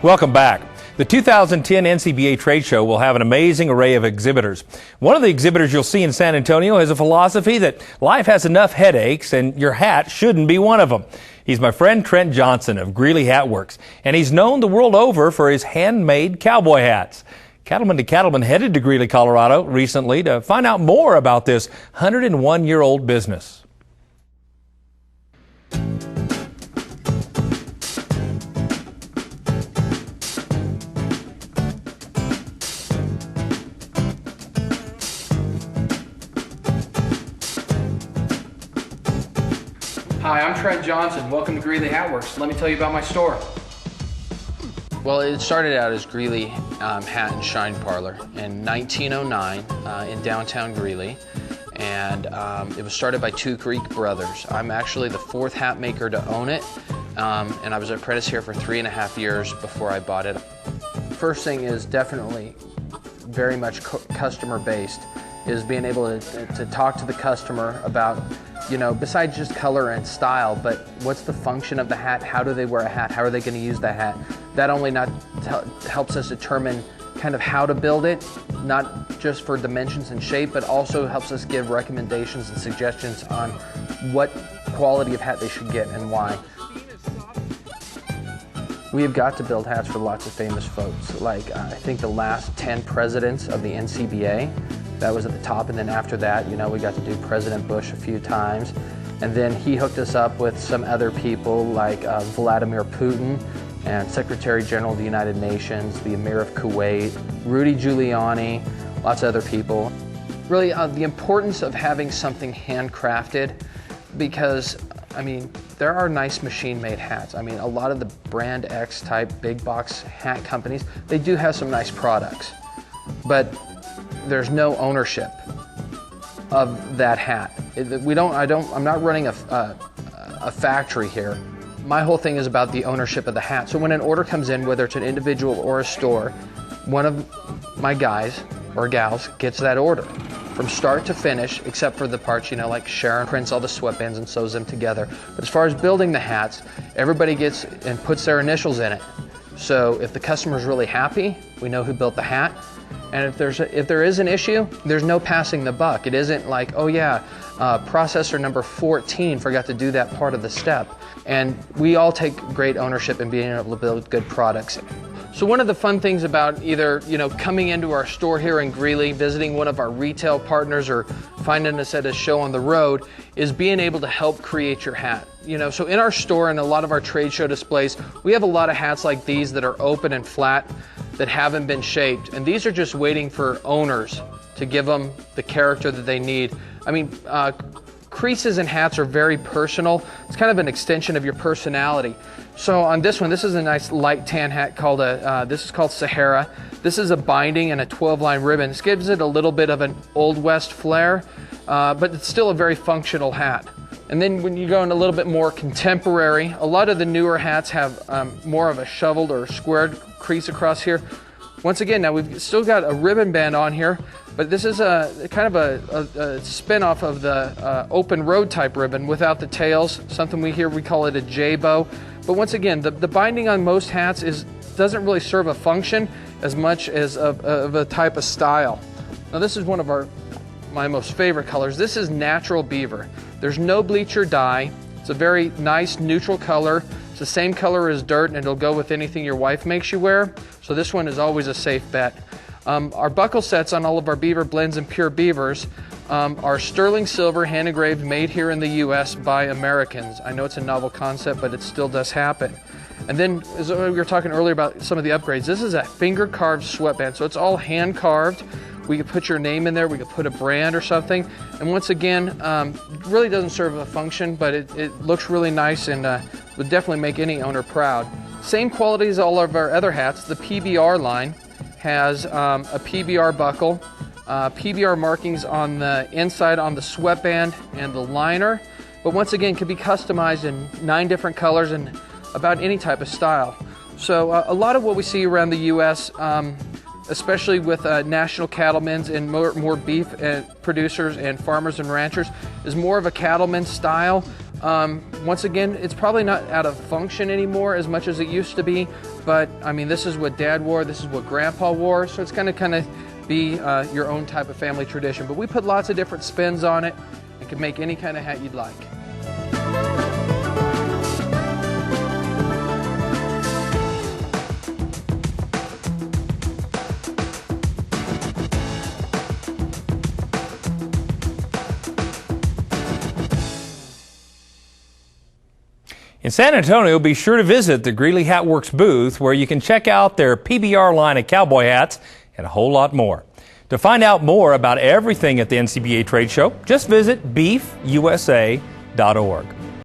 Welcome back. The 2010 NCBA trade show will have an amazing array of exhibitors. One of the exhibitors you'll see in San Antonio has a philosophy that life has enough headaches and your hat shouldn't be one of them. He's my friend Trent Johnson of Greeley Hat Works, and he's known the world over for his handmade cowboy hats. Cattlemen to Cattlemen headed to Greeley, Colorado recently to find out more about this 101-year-old business. Hi, I'm Trent Johnson. Welcome to Greeley Hat Works. Let me tell you about my store. Well, it started out as Greeley Hat and Shine Parlor in 1909 in downtown Greeley, and it was started by two Greek brothers. I'm actually the fourth hat maker to own it, and I was an apprentice here for 3.5 years before I bought it. First thing is definitely very much customer based, is being able to talk to the customer about, you know, besides just color and style, but what's the function of the hat? How do they wear a hat? How are they going to use the hat? That only not helps us determine kind of how to build it, not just for dimensions and shape, but also helps us give recommendations and suggestions on what quality of hat they should get and why. We have got to build hats for lots of famous folks. Like I think the last 10 presidents of the NCBA, that was at the top, and then after that, you know, we got to do President Bush a few times. And then he hooked us up with some other people like Vladimir Putin and Secretary General of the United Nations, the Emir of Kuwait, Rudy Giuliani, lots of other people. Really, the importance of having something handcrafted, because, I mean, there are nice machine-made hats. I mean, a lot of the brand X type big box hat companies, they do have some nice products, but there's no ownership of that hat. I'm not running a factory here. My whole thing is about the ownership of the hat. So when an order comes in, whether it's an individual or a store, one of my guys or gals gets that order from start to finish, except for the parts, you know, like Sharon prints all the sweatbands and sews them together. But as far as building the hats, everybody gets and puts their initials in it. So if the customer's really happy, we know who built the hat. And if there is an issue, there's no passing the buck. It isn't like, oh yeah, processor number 14 forgot to do that part of the step. And we all take great ownership in being able to build good products. So one of the fun things about either, you know, coming into our store here in Greeley, visiting one of our retail partners, or finding us at a show on the road, is being able to help create your hat. You know, so in our store and a lot of our trade show displays, we have a lot of hats like these that are open and flat that haven't been shaped. And these are just waiting for owners to give them the character that they need. I mean, creases in hats are very personal. It's kind of an extension of your personality. So on this one, this is a nice light tan hat called this is called Sahara. This is a binding and a 12-line ribbon. This gives it a little bit of an Old West flair, but it's still a very functional hat. And then when you go in a little bit more contemporary, a lot of the newer hats have more of a shoveled or squared crease across here. Once again, now we've still got a ribbon band on here, but this is a kind of a spin-off of the open road type ribbon without the tails, something we call it a J-bow. But once again, the binding on most hats doesn't really serve a function as much as of a type of style. Now this is one of my most favorite colors. This is natural beaver. There's no bleach or dye. It's a very nice neutral color. It's the same color as dirt, and it'll go with anything your wife makes you wear. So this one is always a safe bet. Our buckle sets on all of our beaver blends and pure beavers are sterling silver, hand engraved, made here in the US by Americans. I know it's a novel concept, but it still does happen. And then, as we were talking earlier about some of the upgrades, this is a finger carved sweatband. So it's all hand carved. We could put your name in there, we could put a brand or something. And once again, really doesn't serve a function, but it looks really nice and would definitely make any owner proud. Same quality as all of our other hats. The PBR line has a PBR buckle, PBR markings on the inside on the sweatband and the liner. But once again, can be customized in 9 different colors and about any type of style. So a lot of what we see around the U.S., especially with national cattlemen and more beef producers and farmers and ranchers, is more of a cattleman style. Once again, it's probably not out of function anymore as much as it used to be, but I mean, this is what Dad wore, this is what Grandpa wore, so it's going to kind of be your own type of family tradition. But we put lots of different spins on it and can make any kind of hat you'd like. In San Antonio, be sure to visit the Greeley Hat Works booth where you can check out their PBR line of cowboy hats and a whole lot more. To find out more about everything at the NCBA trade show, just visit beefusa.org.